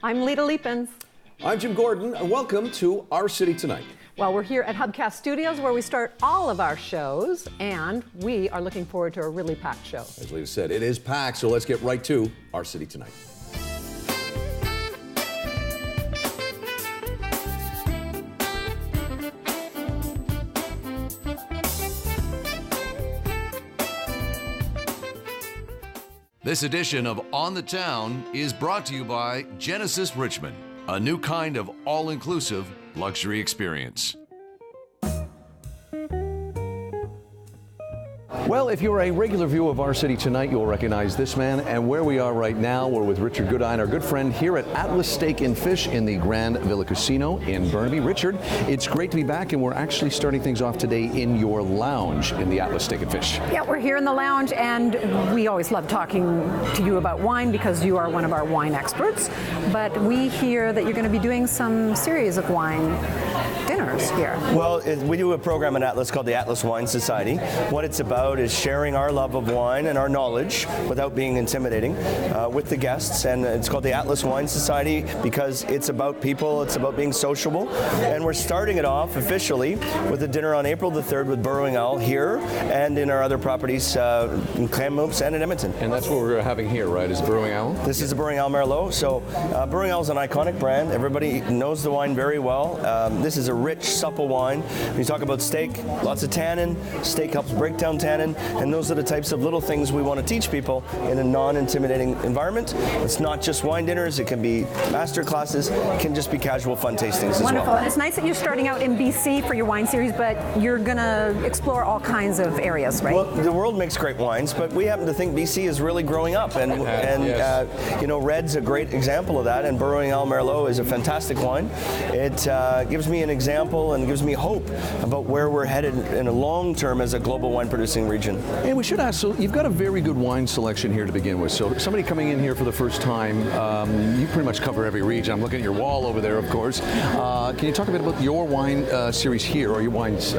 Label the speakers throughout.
Speaker 1: I'm Lita Leapins.
Speaker 2: I'm Jim Gordon, and welcome to Our City Tonight.
Speaker 1: Well, we're here at Hubcast Studios where we start all of our shows, and we are looking forward to a really packed show.
Speaker 2: As Lita said, it is packed, so let's get right to Our City Tonight.
Speaker 3: This edition of On the Town is brought to you by Genesis Richmond, a new kind of all-inclusive luxury experience.
Speaker 2: Well, if you're a regular viewer of Our City Tonight, you'll recognize this man. And where we are right now, we're with Richard Goodine, our good friend here at Atlas Steak and Fish in the Grand Villa Casino in Burnaby. Richard, it's great to be back, and we're actually starting things off today in your lounge in the Atlas Steak and Fish.
Speaker 1: Yeah, we're here in the lounge, and we always love talking to you about wine because you are one of our wine experts. But we hear that you're going to be doing some series of wine dinners here.
Speaker 4: Well, we do a program at Atlas called the Atlas Wine Society. What it's about is sharing our love of wine and our knowledge without being intimidating with the guests. And it's called the Atlas Wine Society because it's about people, it's about being sociable. And we're starting it off officially with a dinner on April the 3rd with Burrowing Owl here and in our other properties in Kamloops and in Edmonton.
Speaker 2: And that's what we're having here, right, is Burrowing Owl?
Speaker 4: This is a Burrowing Owl Merlot. So Burrowing Owl is an iconic brand. Everybody knows the wine very well. This is a rich, supple wine. When you talk about steak, lots of tannin. Steak helps break down tannin, and those are the types of little things we want to teach people in a non-intimidating environment. It's not just wine dinners, it can be master classes, it can just be casual fun tastings as well.
Speaker 1: Wonderful. It's nice that you're starting out in BC for your wine series, but you're going to explore all kinds of areas, right?
Speaker 4: Well, the world makes great wines, but we happen to think BC is really growing up, and
Speaker 2: yes.
Speaker 4: You know, Red's a great example of that, and Burrowing Owl Merlot is a fantastic wine. It gives me an example and gives me hope about where we're headed in a long term as a global wine producing region.
Speaker 2: And we should ask, so you've got a very good wine selection here to begin with. So somebody coming in here for the first time, you pretty much cover every region. I'm looking at your wall over there, of course. Can you talk a bit about your wine series here, or your wines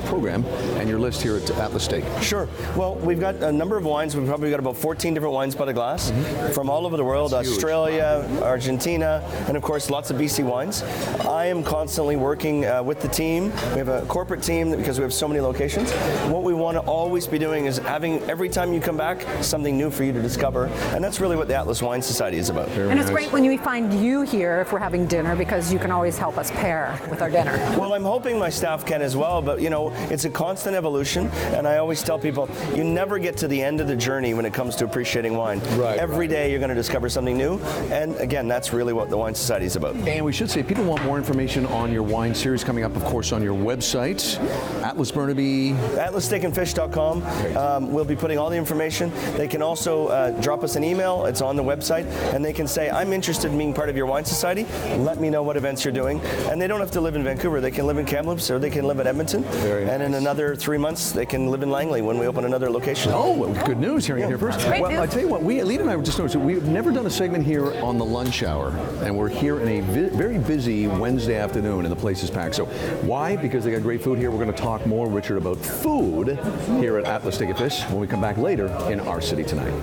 Speaker 2: program, and your list here at Atlas Steak?
Speaker 4: Sure. Well, we've got a number of wines. We've probably got about 14 different wines by the glass from all over the world,
Speaker 2: That's
Speaker 4: Australia, Argentina, and of course lots of BC wines. I am constantly working with the team. We have a corporate team because we have so many locations. What we want to always be doing is having, every time you come back, something new for you to discover, and that's really what the Atlas Wine Society is about.
Speaker 1: And it's great when we find you here if we're having dinner, because you can always help us pair with our dinner.
Speaker 4: Well, I'm hoping my staff can as well, but you know, it's a constant evolution, and I always tell people, you never get to the end of the journey when it comes to appreciating wine. Every day you're going to discover something new, and again, that's really what the Wine Society is about.
Speaker 2: And we should say, people want more information on your wine series coming up, of course, on your website, Atlas Burnaby.
Speaker 4: AtlasSteakandFish.com. We'll be putting all the information. They can also drop us an email. It's on the website, and they can say, I'm interested in being part of your wine society. Let me know what events you're doing. And they don't have to live in Vancouver. They can live in Kamloops, or they can live in Edmonton. And in another 3 months, they can live in Langley when we open another location.
Speaker 2: Oh, well, good news hearing it here first.
Speaker 1: Great
Speaker 2: Well,
Speaker 1: news.
Speaker 2: I tell you what, Lita and I just noticed that we've never done a segment here on the lunch hour, and we're here in a very busy Wednesday afternoon, and the place is packed. So why? Because they got great food here. We're going to talk more, Richard, about food here at Atlas Steak and Fish when we come back later in Our City Tonight.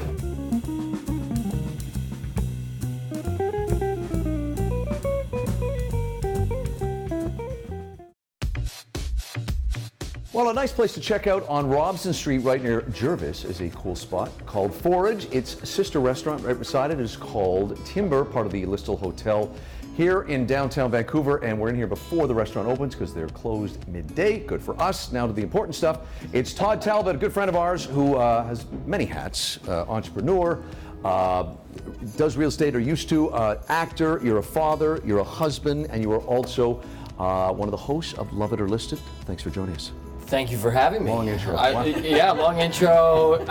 Speaker 2: Well, a nice place to check out on Robson Street right near Jervis is a cool spot called Forage. Its sister restaurant right beside it is called Timber, part of the Listle Hotel here in downtown Vancouver, and we're in here before the restaurant opens because they're closed midday. Good for us. Now to the important stuff. It's Todd Talbot, a good friend of ours who has many hats, entrepreneur, does real estate or used to, actor, you're a father, you're a husband, and you are also one of the hosts of Love It or List It. Thanks for joining us.
Speaker 5: Thank you for having me.
Speaker 2: Long intro.
Speaker 5: Yeah, long intro.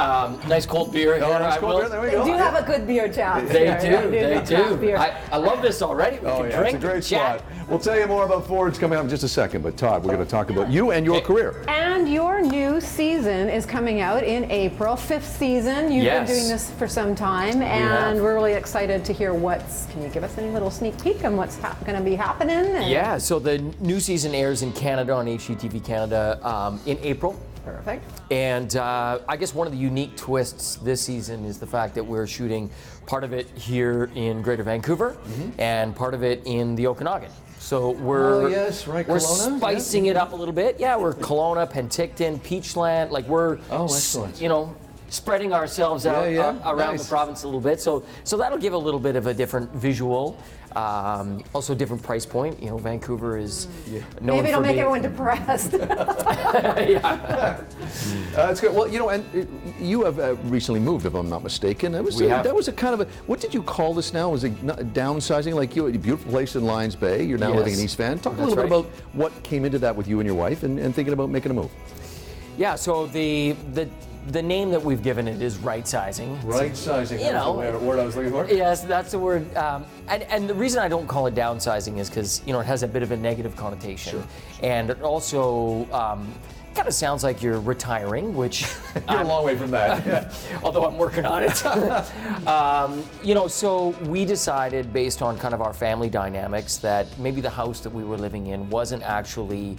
Speaker 5: Nice cold beer here.
Speaker 2: Nice cold beer. There we go.
Speaker 1: They do have a good beer tap.
Speaker 5: They do.
Speaker 1: Beer.
Speaker 5: I love this already. We can
Speaker 2: It's
Speaker 5: drink
Speaker 2: a great
Speaker 5: and chat.
Speaker 2: spot. We'll tell you more about Forage coming up in just a second, but Todd, we're going to talk about you and your career.
Speaker 1: And your new season is coming out in April, 5th season. You've been doing this for some time, and we're really excited to hear can you give us any little sneak peek on what's going to be happening?
Speaker 5: Yeah, so the new season airs in Canada on HGTV Canada in April.
Speaker 1: Perfect.
Speaker 5: And I guess one of the unique twists this season is the fact that we're shooting part of it here in Greater Vancouver and part of it in the Okanagan. So we're
Speaker 2: we're
Speaker 5: Kelowna, spicing it up a little bit. Yeah, we're Kelowna, Penticton, Peachland. Like we're
Speaker 2: excellent.
Speaker 5: Spreading ourselves out around
Speaker 2: Nice.
Speaker 5: the province a little bit. So that'll give a little bit of a different visual. Also different price point. You know, Vancouver is known
Speaker 1: Maybe it'll
Speaker 5: for
Speaker 1: make
Speaker 5: being,
Speaker 1: everyone depressed.
Speaker 2: That's good. Well, you know, and you have recently moved, if I'm not mistaken. That was that was a kind of a, what did you call this now? Was it downsizing? Like you, a beautiful place in Lions Bay. You're now living in East Van. Talk a little bit about what came into that with you and your wife, and thinking about making a move.
Speaker 5: Yeah. So the name that we've given it is right sizing.
Speaker 2: Right sizing.
Speaker 5: You know,
Speaker 2: the word I was looking for.
Speaker 5: Yes, that's the word. And the reason I don't call it downsizing is because, you know, it has a bit of a negative connotation.
Speaker 2: Sure.
Speaker 5: And it also kind of sounds like you're retiring, which
Speaker 2: You're a long way from that.
Speaker 5: although I'm working on it. You know, so we decided, based on kind of our family dynamics, that maybe the house that we were living in wasn't actually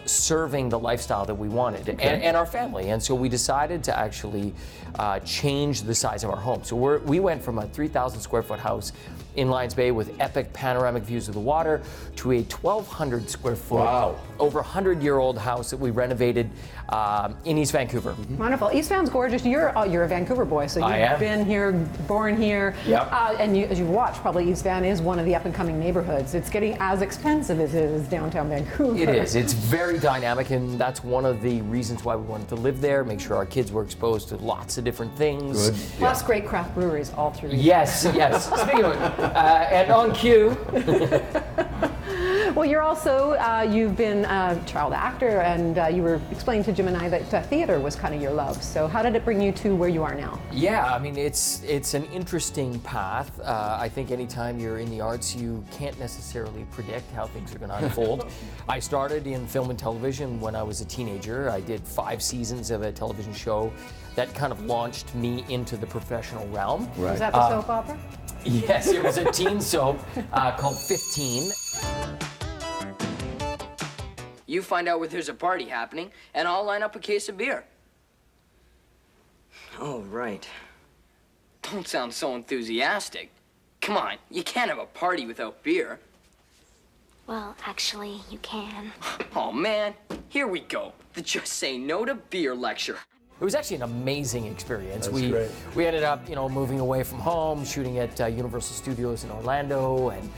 Speaker 5: serving the lifestyle that we wanted and our family. And so we decided to actually change the size of our home. So we went from a 3,000 square foot house in Lions Bay with epic panoramic views of the water to a 1,200 square foot, over 100-year-old house that we renovated in East Vancouver.
Speaker 1: Wonderful. East Van's gorgeous. You're a Vancouver boy, so you've been here, born here.
Speaker 5: Yep.
Speaker 1: And as you've watched, probably East Van is one of the up-and-coming neighborhoods. It's getting as expensive as it is downtown Vancouver.
Speaker 5: It is. It's very dynamic, and that's one of the reasons why we wanted to live there, make sure our kids were exposed to lots of different things.
Speaker 2: Good.
Speaker 1: Plus great craft breweries all through.
Speaker 5: Yes. Speaking of it, and on cue.
Speaker 1: Well, you're also, you've been a child actor, and you were explaining to Jim and I that theater was kind of your love. So how did it bring you to where you are now?
Speaker 5: Yeah, I mean, it's an interesting path. I think anytime you're in the arts, you can't necessarily predict how things are going to unfold. I started in film and television when I was a teenager. I did 5 seasons of a television show that kind of launched me into the professional realm.
Speaker 2: Right.
Speaker 1: Was that the soap opera?
Speaker 5: Yes, it was a teen soap called 15.
Speaker 6: You find out where there's a party happening, and I'll line up a case of beer. Oh, right. Don't sound so enthusiastic. Come on, you can't have a party without beer.
Speaker 7: Well, actually, you can.
Speaker 6: Oh, man, here we go. The Just Say No to Beer lecture.
Speaker 5: It was actually an amazing experience.
Speaker 2: That's great.
Speaker 5: We ended up, you know, moving away from home, shooting at Universal Studios in Orlando, and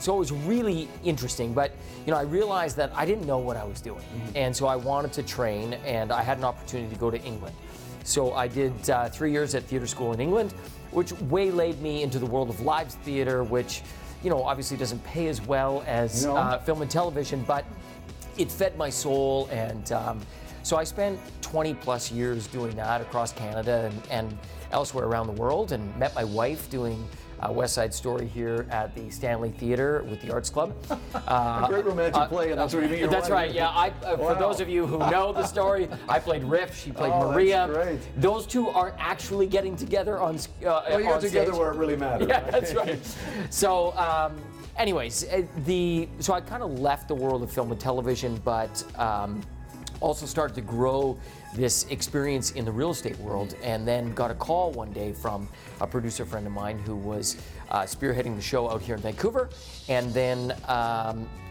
Speaker 5: so it was really interesting. But you know, I realized that I didn't know what I was doing, and so I wanted to train, and I had an opportunity to go to England. So I did 3 years at theatre school in England, which waylaid me into the world of live theatre, which, you know, obviously doesn't pay as well as film and television, but it fed my soul. And so I spent 20 plus years doing that across Canada and elsewhere around the world, and met my wife doing West Side Story here at the Stanley Theatre with the Arts Club.
Speaker 2: A great romantic play, and that's what you mean.
Speaker 5: That's right, yeah. For those of you who know the story, I played Riff, she played Maria.
Speaker 2: That's great.
Speaker 5: Those two aren't actually getting together on
Speaker 2: Well, you got together where it really matters.
Speaker 5: Yeah, that's right. So, anyways, so I kind of left the world of film and television, but also started to grow this experience in the real estate world, and then got a call one day from a producer friend of mine who was spearheading the show out here in Vancouver. And then,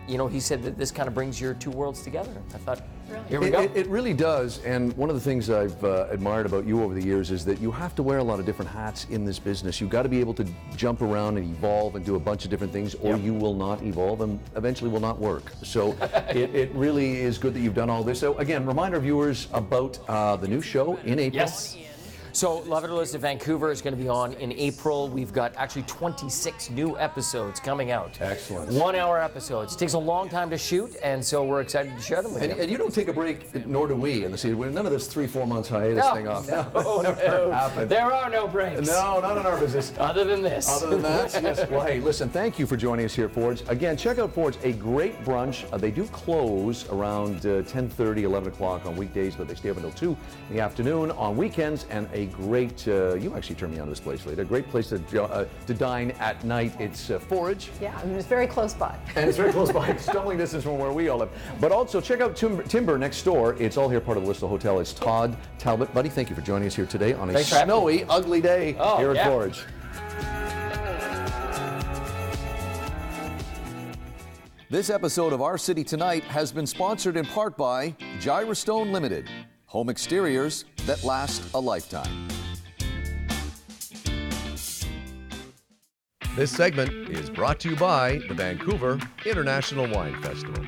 Speaker 5: you know, he said that this kind of brings your two worlds together. I thought, here we go.
Speaker 2: It really does, and one of the things I've admired about you over the years is that you have to wear a lot of different hats in this business. You've got to be able to jump around and evolve and do a bunch of different things, or you will not evolve and eventually will not work. So it really is good that you've done all this. So again, remind our viewers about the new show in April.
Speaker 5: Yes. So Love It or List of Vancouver is going to be on in April. We've got actually 26 new episodes coming out.
Speaker 2: Excellent.
Speaker 5: 1-hour episodes. It takes a long time to shoot, and so we're excited to share them with you.
Speaker 2: And you don't take a break, nor do we in the season. None of this 3-4 months hiatus thing off.
Speaker 5: No,
Speaker 2: Never happened.
Speaker 5: There are no breaks.
Speaker 2: No, not in our business.
Speaker 5: Other than this.
Speaker 2: Other than that, yes. Well, hey, listen, thank you for joining us here at Ford's. Again, check out Ford's, a great brunch. They do close around 10:30, 11 o'clock on weekdays, but they stay up until 2 in the afternoon on weekends, and a a great, you actually turned me on to this place later, a great place to dine at night. It's Forage.
Speaker 1: Yeah, and it's very close by.
Speaker 2: And it's very close by, it's stumbling distance from where we all live. But also check out Timber next door. It's all here part of the Listle Hotel. It's Todd Talbot. Buddy, thank you for joining us here today on a snowy, ugly day here at Forage. This episode of Our City Tonight has been sponsored in part by Gyrostone Limited, home exteriors that last a lifetime.
Speaker 3: This segment is brought to you by the Vancouver International Wine Festival.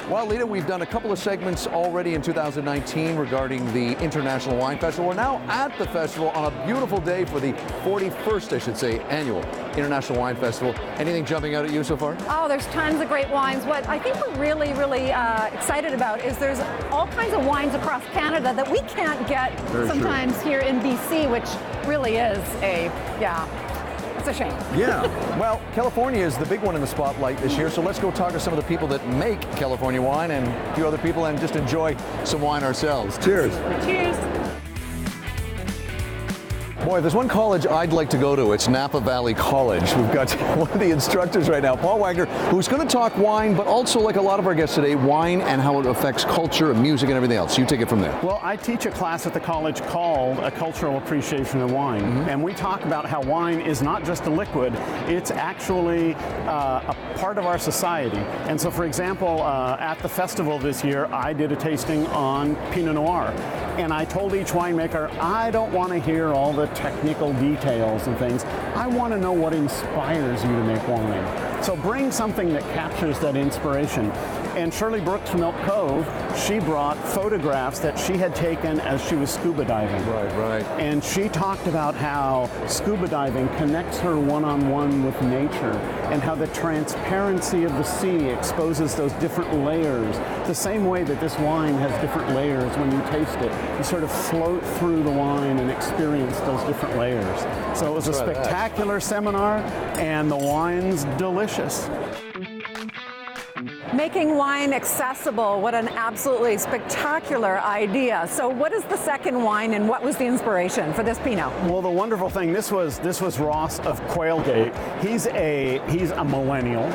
Speaker 2: Well, Lita, we've done a couple of segments already in 2019 regarding the International Wine Festival. We're now at the festival on a beautiful day for the 41st, I should say, annual International Wine Festival. Anything jumping out at you so far?
Speaker 1: Oh, there's tons of great wines. What I think we're really, really excited about is there's all kinds of wines across Canada that we can't get sometimes here in BC, which really is it's a shame.
Speaker 2: Yeah. Well, California is the big one in the spotlight this year, so let's go talk to some of the people that make California wine and a few other people and just enjoy some wine ourselves. Cheers.
Speaker 1: Cheers.
Speaker 2: Boy, if there's one college I'd like to go to, it's Napa Valley College. We've got one of the instructors right now, Paul Wagner, who's going to talk wine, but also, like a lot of our guests today, wine and how it affects culture and music and everything else. You take it from there.
Speaker 8: Well, I teach a class at the college called A Cultural Appreciation of Wine, and we talk about how wine is not just a liquid, it's actually a part of our society. And so, for example, at the festival this year, I did a tasting on Pinot Noir. And I told each winemaker, I don't want to hear all the technical details and things. I want to know what inspires you to make wine. So bring something that captures that inspiration. And Shirley Brooks from Elk Cove, she brought photographs that she had taken as she was scuba diving.
Speaker 2: Right.
Speaker 8: And she talked about how scuba diving connects her one-on-one with nature and how the transparency of the sea exposes those different layers. The same way that this wine has different layers when you taste it. You sort of float through the wine and experience those different layers. So it was a spectacular seminar, and the wine's delicious.
Speaker 1: Making wine accessible, what an absolutely spectacular idea. So what is the second wine and what was the inspiration for this Pinot?
Speaker 8: Well, the wonderful thing, this was Ross of Quailgate. He's a millennial.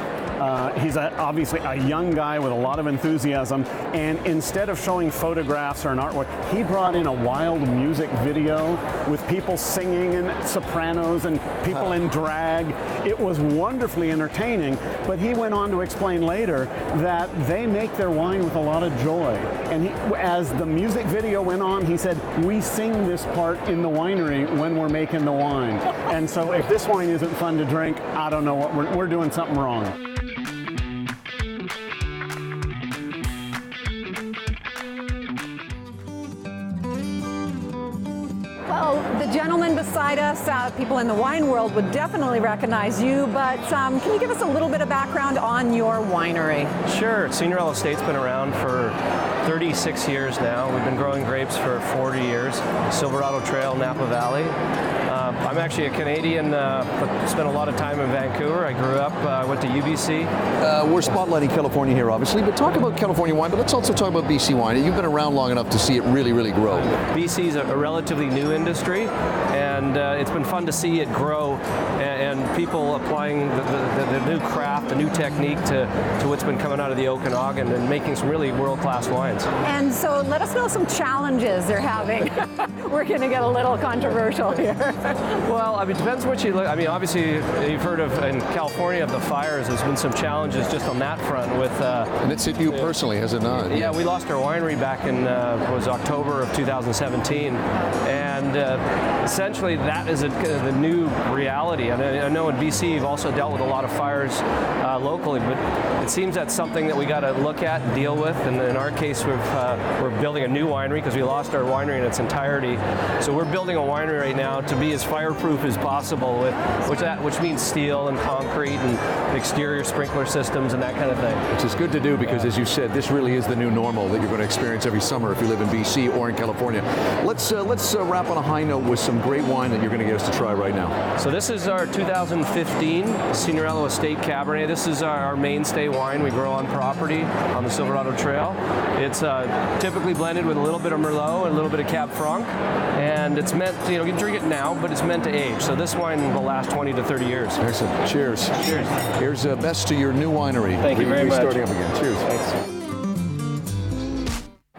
Speaker 8: He's obviously a young guy with a lot of enthusiasm, and instead of showing photographs or an artwork, he brought in a wild music video with people singing and sopranos and people in drag. It was wonderfully entertaining, but he went on to explain later that they make their wine with a lot of joy. And as the music video went on, he said, we sing this part in the winery when we're making the wine. And so if this wine isn't fun to drink, I don't know what we're doing something wrong.
Speaker 1: Well, the gentleman beside us, people in the wine world would definitely recognize you, but can you give us a little bit of background on your winery?
Speaker 9: Sure. Senior Estate's been around for 36 years now. We've been growing grapes for 40 years. Silverado Trail, Napa Valley. I'm actually a Canadian, but spent a lot of time in Vancouver. I grew up, went to UBC.
Speaker 2: We're spotlighting California here, obviously, but talk about California wine, but let's also talk about BC wine. You've been around long enough to see it really, really grow.
Speaker 9: BC is a relatively new industry, and it's been fun to see it grow, and people applying the new craft, the new technique to what's been coming out of the Okanagan and making some really world-class wines.
Speaker 1: And so let us know some challenges they're having. We're going to get a little controversial here.
Speaker 9: Well, I mean, it depends what you look. I mean, obviously, you've heard of in California of the fires. There's been some challenges just on that front with.
Speaker 2: And it's hit you personally, has it not?
Speaker 9: Yeah, we lost our winery back in was October of 2017, and essentially that is the new reality. And I know in BC you've also dealt with a lot of fires locally, but it seems that's something that we got to look at and deal with. And in our case, we're building a new winery because we lost our winery in its entirety. So we're building a winery right now to be as fireproof as possible, which means steel and concrete and exterior sprinkler systems and that kind of thing.
Speaker 2: Which is good to do because, as you said, this really is the new normal that you're going to experience every summer if you live in BC or in California. Let's wrap on a high note with some great wine that you're going to get us to try right now.
Speaker 9: So this is our 2015 Signorello Estate Cabernet. This is our mainstay wine we grow on property on the Silverado Trail. It's typically blended with a little bit of Merlot and a little bit of Cab Franc, and it's meant, you know, you can drink it now, but it's meant to age. So this wine will last 20 to 30 years.
Speaker 2: Excellent. Cheers.
Speaker 9: Cheers.
Speaker 2: Here's best to your new winery.
Speaker 9: Thank you very much.
Speaker 2: Starting up again. Cheers.
Speaker 9: Thanks.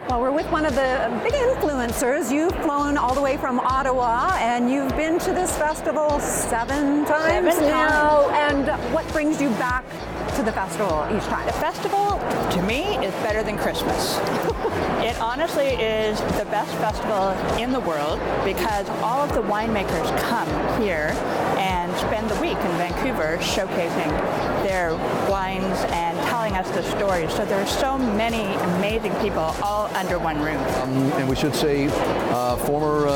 Speaker 1: Well, we're with one of the big influencers. You've flown all the way from Ottawa, and you've been to this festival 7 times now. And what brings you back to the festival each time?
Speaker 10: The festival, to me, is better than Christmas. It honestly is the best festival in the world because all of the winemakers come here and spend the week in Vancouver showcasing their wines and telling us the stories. So there are so many amazing people all under one roof.
Speaker 2: And we should say former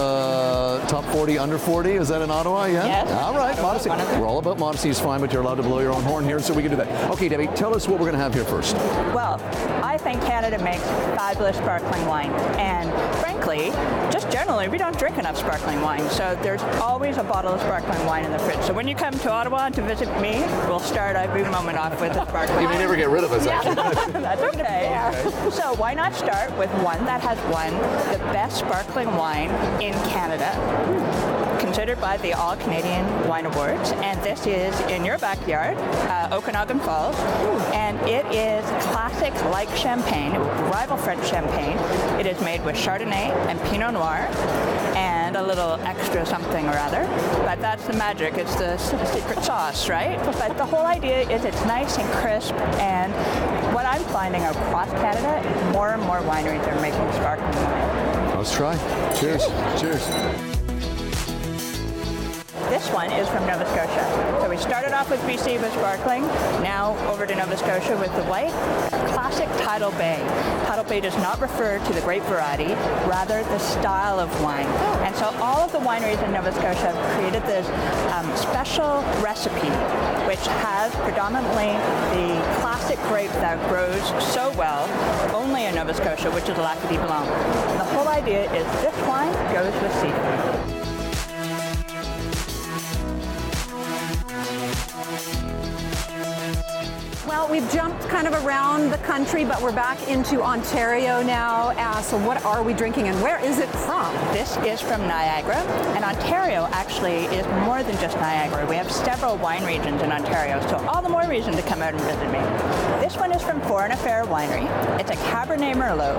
Speaker 2: top 40, under 40. Is that in Ottawa? Yeah?
Speaker 10: Yes.
Speaker 2: All right, modesty. We're all about modesty is fine, but you're allowed to blow your own horn here, so we can do that. Okay, Debbie, tell us what we're going to have here first.
Speaker 10: Well, I think Canada makes fabulous sparkling wine. And frankly, just generally, we don't drink enough sparkling wine. So there's always a bottle of sparkling wine in the fridge. So when you come to Ottawa to visit me, we'll start every moment off with a sparkling wine.
Speaker 2: You may never get rid of us, actually.
Speaker 10: That's okay. So why not start with one that has won the best sparkling wine in Canada, considered by the All Canadian Wine Awards, and this is in your backyard, Okanagan Falls, and it is classic like champagne, rival French champagne. It is made with Chardonnay and Pinot Noir, and a little extra something or other, but that's the magic, it's the secret sauce, right? But the whole idea is it's nice and crisp, and what I'm finding across Canada, more and more wineries are making sparkling wine.
Speaker 2: Let's try. Cheers. Cheers.
Speaker 10: This one is from Nova Scotia. So we started off with BC with sparkling, now over to Nova Scotia with the white. Classic Tidal Bay. Tidal Bay does not refer to the grape variety, rather the style of wine. And so all of the wineries in Nova Scotia have created this special recipe, which has predominantly the classic grape that grows so well only in Nova Scotia, which is Lac du Blanc. And the whole idea is this wine goes with seafood.
Speaker 1: Well, we've jumped kind of around the country, but we're back into Ontario now. So what are we drinking and where is it from?
Speaker 10: This is from Niagara, and Ontario actually is more than just Niagara. We have several wine regions in Ontario, so all the more reason to come out and visit me. This one is from Foreign Affair Winery. It's a Cabernet Merlot,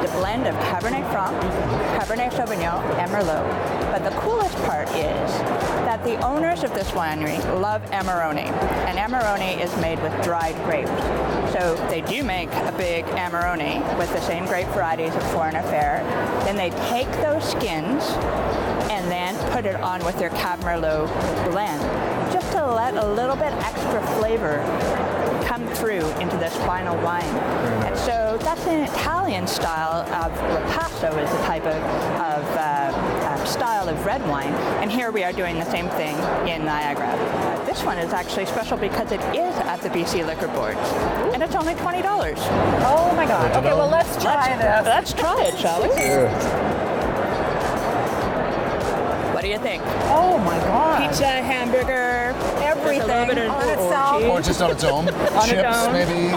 Speaker 10: the blend of Cabernet Franc, Cabernet Sauvignon, and Merlot. But the coolest part is that the owners of this winery love Amarone, and Amarone is made with dried grapes. So they do make a big Amarone with the same grape varieties of Foreign Affair. Then they take those skins and then put it on with their Cab Merlot blend, just to let a little bit extra flavor come through into this final wine. And so that's an Italian style of ripasso, is the type of style of red wine. And here we are doing the same thing in Niagara. This one is actually special because it is at the BC Liquor Board, and it's only $20.
Speaker 1: Oh my God. Okay, well let's try this.
Speaker 10: Let's try it, shall we? What do you think?
Speaker 1: Oh my God.
Speaker 10: Pizza, hamburger,
Speaker 1: Everything
Speaker 10: a little bit of
Speaker 1: on itself.
Speaker 10: cheese.
Speaker 2: Or just on its own.
Speaker 10: On
Speaker 2: Chips,
Speaker 10: its own.
Speaker 2: maybe.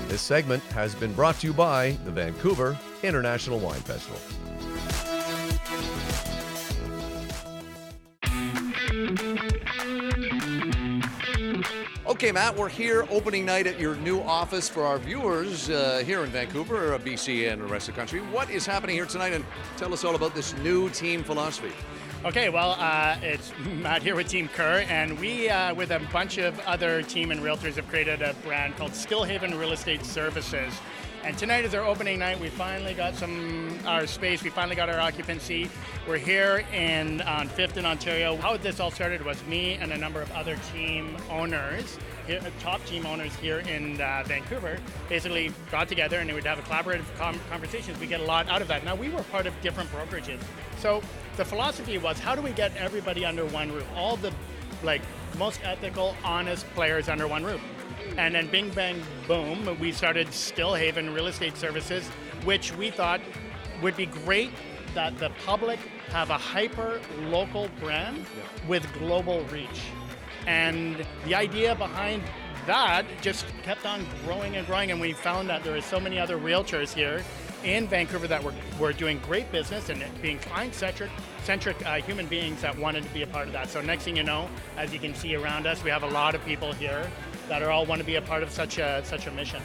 Speaker 3: This segment has been brought to you by the Vancouver International Wine Festival. Okay, Matt, we're here opening night at your new office for our viewers here in Vancouver, BC, and the rest of the country. What is happening here tonight? And tell us all about this new team philosophy.
Speaker 11: Okay, well, it's Matt here with Team Kerr, and we, with a bunch of other team and realtors, have created a brand called Skillhaven Real Estate Services. And tonight is our opening night. We finally got our space. We finally got our occupancy. We're here on 5th in Ontario. How this all started was me and a number of other team owners, top team owners here in Vancouver, basically got together and we'd have a collaborative conversations. We get a lot out of that. Now, we were part of different brokerages. So the philosophy was, how do we get everybody under one roof? All the most ethical, honest players under one roof. And then bing, bang, boom, we started Stillhaven Real Estate Services, which we thought would be great that the public have a hyper local brand with global reach. And the idea behind that just kept on growing and growing, and we found that there are so many other realtors here in Vancouver that were doing great business and being client-centric human beings that wanted to be a part of that. So next thing you know, as you can see around us, we have a lot of people here that are all want to be a part of such a mission.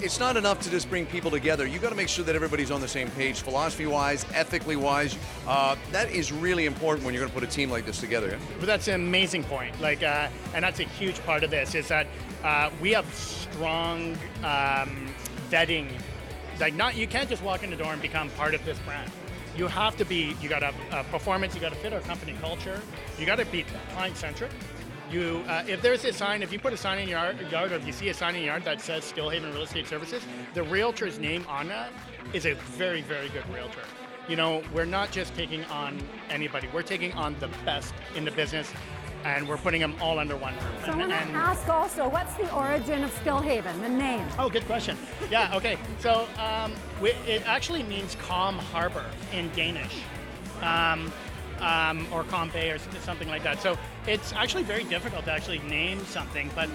Speaker 3: It's not enough to just bring people together. You got to make sure that everybody's on the same page, philosophy-wise, ethically-wise. That is really important when you're going to put a team like this together. Yeah?
Speaker 11: But that's an amazing point. Like, and that's a huge part of this is that we have strong vetting. Like, you can't just walk in the door and become part of this brand. You have to be. You got to have performance. You got to fit our company culture. You got to be client-centric. If there's a sign, if you put a sign in your yard, or if you see a sign in your yard that says Stillhaven Real Estate Services, the realtor's name on that is a very, very good realtor. You know, we're not just taking on anybody. We're taking on the best in the business, and we're putting them all under one roof.
Speaker 12: So I want to ask also, what's the origin of Stillhaven, the name?
Speaker 11: Oh, good question. Yeah, okay. So it actually means calm harbor in Danish. Or calm bay or something like that. So it's actually very difficult to actually name something, but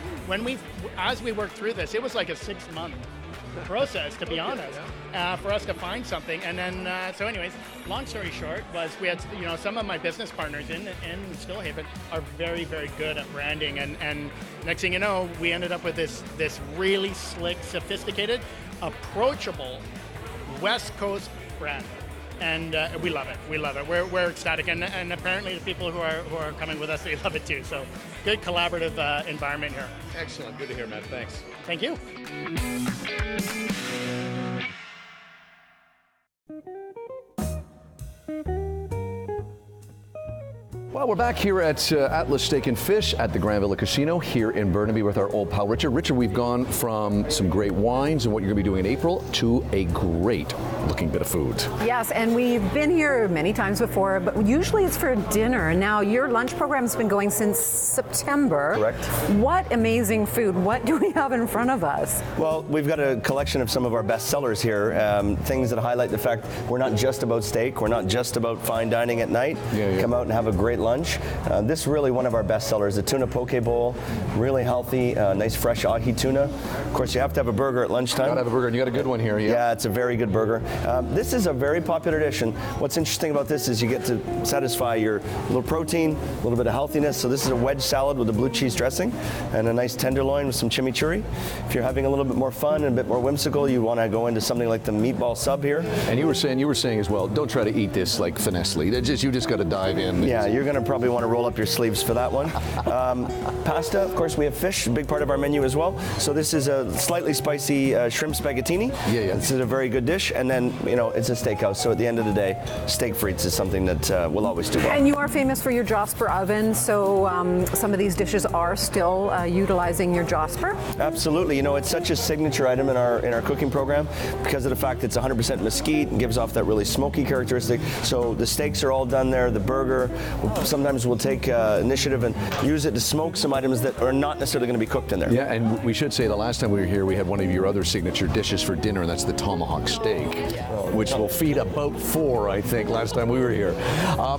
Speaker 11: as we worked through this, it was like a 6-month process, to be honest, for us to find something. And then, so anyways, long story short was we had, some of my business partners in Stillhaven are very, very good at branding. And next thing you know, we ended up with this really slick, sophisticated, approachable West Coast brand. And we love it. We love it. We're ecstatic, and apparently the people who are coming with us, they love it too. So, good collaborative environment here.
Speaker 3: Excellent. Good to hear, Matt. Thanks.
Speaker 11: Thank you.
Speaker 2: Well, we're back here at Atlas Steak and Fish at the Grand Villa Casino here in Burnaby with our old pal Richard. Richard, we've gone from some great wines and what you're going to be doing in April to a great looking bit of food.
Speaker 1: Yes, and we've been here many times before, but usually it's for dinner. Now, your lunch program's been going since September.
Speaker 4: Correct.
Speaker 1: What amazing food. What do we have in front of us?
Speaker 4: Well, we've got a collection of some of our best sellers here, things that highlight the fact we're not just about steak, we're not just about fine dining at night. Come out and have a great lunch. This is really one of our best sellers, the tuna poke bowl, really healthy, nice fresh ahi tuna. Of course, you have to have a burger at lunchtime.
Speaker 2: You got to have a burger, and you got a good one here.
Speaker 4: Yeah, it's a very good burger. This is a very popular dish, and what's interesting about this is you get to satisfy your little protein, a little bit of healthiness. So this is a wedge salad with a blue cheese dressing and a nice tenderloin with some chimichurri. If you're having a little bit more fun and a bit more whimsical, you want to go into something like the meatball sub here.
Speaker 2: And you were saying as well, don't try to eat this like finessely. You just got to dive in.
Speaker 4: Yeah, you're going to probably want to roll up your sleeves for that one. Pasta, of course, we have fish, a big part of our menu as well. So this is a slightly spicy shrimp spaghettini.
Speaker 2: Yeah.
Speaker 4: This is a very good dish. And then, it's a steakhouse. So at the end of the day, steak frites is something that we'll always do well.
Speaker 1: And you are famous for your Josper oven. So some of these dishes are still utilizing your Josper.
Speaker 4: Absolutely. It's such a signature item in our cooking program because of the fact that it's 100% mesquite and gives off that really smoky characteristic. So the steaks are all done there. The burger, sometimes we'll take initiative and use it to smoke some items that are not necessarily going to be cooked in there.
Speaker 2: Yeah, and we should say the last time we were here, we had one of your other signature dishes for dinner, and that's the tomahawk steak, which will feed about 4, I think, last time we were here.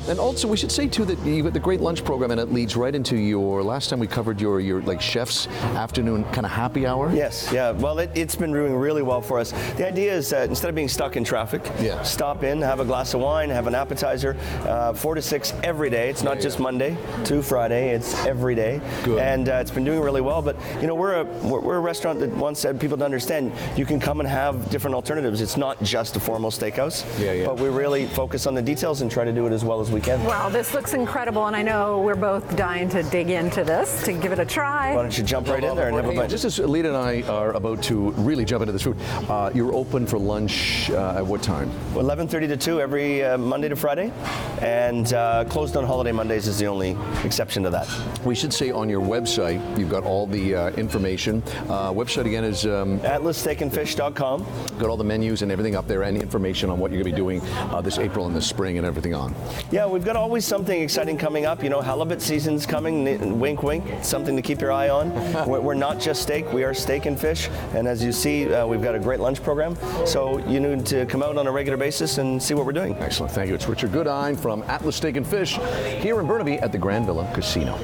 Speaker 2: And also, we should say too that you've got the great lunch program, and it leads right into your last time we covered your like chef's afternoon kind of happy hour.
Speaker 4: Yes, yeah. Well, it's been doing really well for us. The idea is that instead of being stuck in traffic, stop in, have a glass of wine, have an appetizer, 4 to 6 every day. It's not just Monday to Friday; it's every day.
Speaker 2: Good.
Speaker 4: And it's been doing really well. But we're a restaurant that once said people to understand you can come and have different alternatives. It's not just a formal steakhouse. But we really focus on the details and try to do it as well as we can.
Speaker 1: Wow, this looks incredible, and I know we're both dying to dig into this, to give it a try.
Speaker 4: Why don't you jump right in there and have a bite?
Speaker 2: Just as Alita and I are about to really jump into this food, you're open for lunch at what time?
Speaker 4: 11:30 to 2 every Monday to Friday, and closed on holidays Holiday Mondays is the only exception to that.
Speaker 2: We should say on your website, you've got all the information. Website again is
Speaker 4: atlassteakandfish.com.
Speaker 2: Got all the menus and everything up there, and information on what you're going to be doing this April and the spring and everything on.
Speaker 4: Yeah, we've got always something exciting coming up. You know, halibut season's coming. Wink, wink. Something to keep your eye on. We're not just steak. We are steak and fish. And as you see, we've got a great lunch program. So you need to come out on a regular basis and see what we're doing.
Speaker 2: Excellent. Thank you. It's Richard Goodine from Atlas Steak and Fish here in Burnaby at the Grand Villa Casino.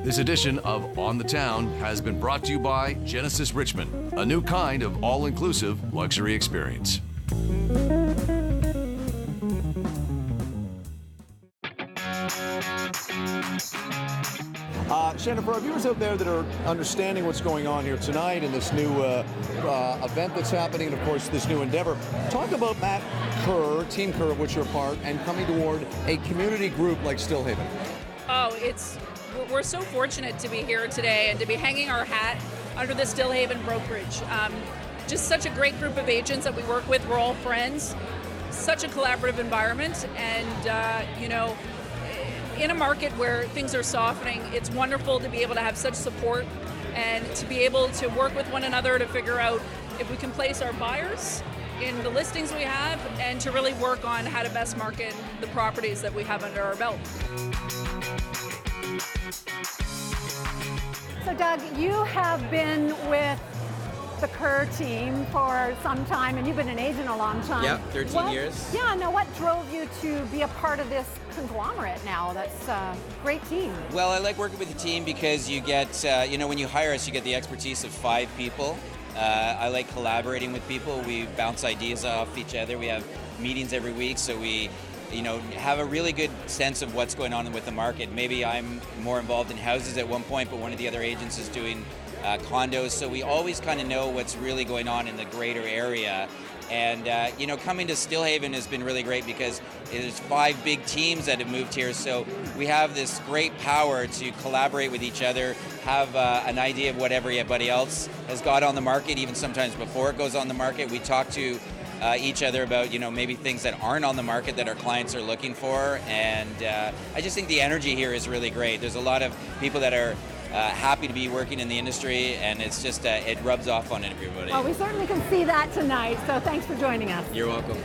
Speaker 3: This edition of On the Town has been brought to you by Genesis Richmond, a new kind of all-inclusive luxury experience.
Speaker 2: Shannon, for our viewers out there that are understanding what's going on here tonight and this new event that's happening, and of course this new endeavor, talk about Matt Kerr, Team Kerr, of which you're part, and coming toward a community group like Stillhaven.
Speaker 13: Oh, we're so fortunate to be here today and to be hanging our hat under the Stillhaven brokerage. Just such a great group of agents that we work with. We're all friends. Such a collaborative environment, and you know, in a market where things are softening, it's wonderful to be able to have such support and to be able to work with one another to figure out if we can place our buyers in the listings we have and to really work on how to best market the properties that we have under our belt.
Speaker 12: So Doug, you have been with the Kerr team for some time, and you've been an agent a long time.
Speaker 14: Yeah, 13 years.
Speaker 12: Yeah, now what drove you to be a part of this conglomerate now? That's a great team.
Speaker 14: Well, I like working with the team because you get, you know, when you hire us, you get the expertise of 5 people. I like collaborating with people. We bounce ideas off each other. We have meetings every week, so we, you know, have a really good sense of what's going on with the market. Maybe I'm more involved in houses at one point, but one of the other agents is doing condos, so we always kind of know what's really going on in the greater area. And you know, coming to Stillhaven has been really great because there's 5 big teams that have moved here, so we have this great power to collaborate with each other, have an idea of what everybody else has got on the market, even sometimes before it goes on the market. We talk to each other about, you know, maybe things that aren't on the market that our clients are looking for, and I just think the energy here is really great. There's a lot of people that are happy to be working in the industry, and it's just, it rubs off on everybody.
Speaker 12: Well, we certainly can see that tonight, so thanks for joining us.
Speaker 14: You're welcome.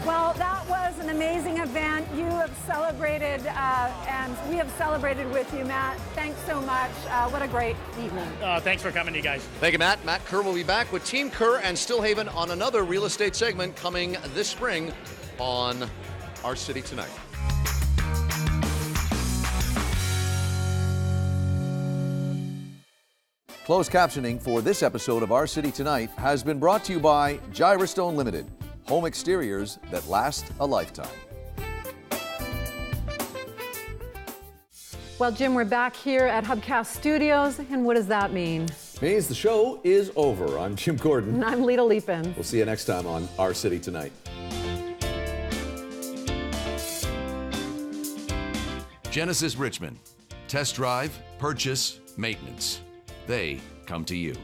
Speaker 12: Well, that was an amazing event. You have celebrated, and we have celebrated with you, Matt. Thanks so much. What a great evening.
Speaker 11: Thanks for coming, you guys.
Speaker 2: Thank you, Matt. Matt Kerr will be back with Team Kerr and Stillhaven on another real estate segment coming this spring on Our City Tonight. Closed captioning for this episode of Our City Tonight has been brought to you by Gyrostone Limited, home exteriors that last a lifetime.
Speaker 1: Well, Jim, we're back here at Hubcast Studios, and what does that mean?
Speaker 2: Means the show is over. I'm Jim Gordon.
Speaker 1: And I'm Lita Leapin.
Speaker 2: We'll see you next time on Our City Tonight.
Speaker 3: Genesis Richmond. Test drive, purchase, maintenance. They come to you.